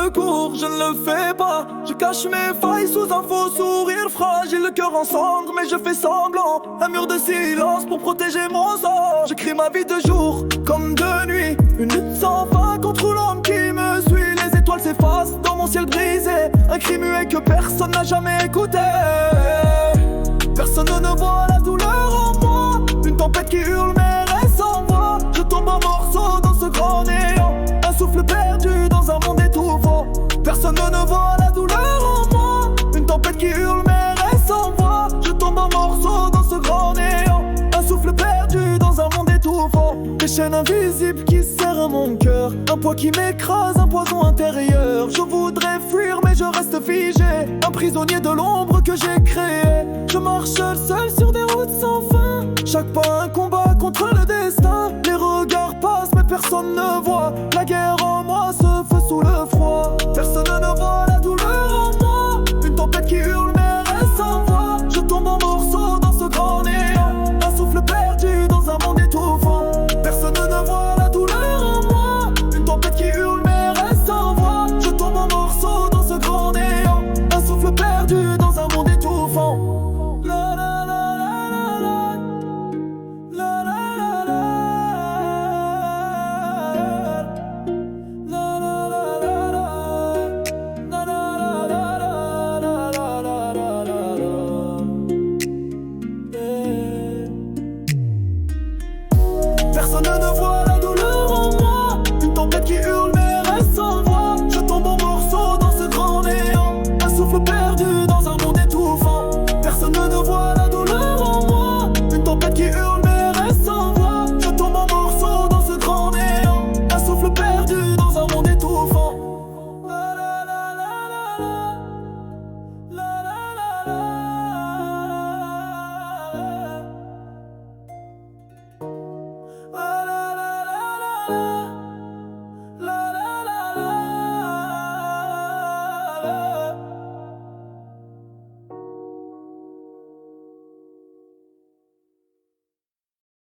secours, je ne le fais pas. Je cache mes failles sous un faux sourire fragile, le cœur en cendres mais je fais semblant. Un mur de silence pour protéger mon sort. J'écris ma vie de jour comme de nuit, une lutte sans fin contre l'homme qui me suit. Les étoiles s'effacent dans mon ciel brisé, un cri muet que personne n'a jamais écouté. Personne ne voit la douleur en moi, une tempête qui hurle mais reste en moi. Je tombe en morceaux dans ce grand néant, un souffle perdu dans un monde étouffant. Personne ne voit la douleur en moi, une tempête qui hurle mais reste en moi. Je tombe en morceaux dans ce grand néant, un souffle perdu dans un monde étouffant. Des chaînes invisibles qui serrent mon cœur, un poids qui m'écrase, un poison intérieur. Je voudrais fuir mais je reste figé, un prisonnier de l'ombre que j'ai créé. Je marche seul sur des routes sans fin, chaque pas un combat contre le destin. Les regards passent mais personne ne voit la guerre en moi, ce feu sous le froid. Personne ne voit la douleur en moi, une tempête qui hurle mais reste en voix. Je tombe en morceaux dans ce grand néant, un souffle perdu dans un monde étouffant. Personne ne voit la douleur en moi, une tempête qui hurle mais reste en voix. Je tombe en morceaux dans ce grand néant, un souffle perdu dans un monde étouffant. Personne ne voit la douleur en moi, une tempête qui hurle mais reste sans voix. Je tombe en morceaux dans ce grand néant, un souffle perdu dans un monde étouffant. Personne ne voit la douleur.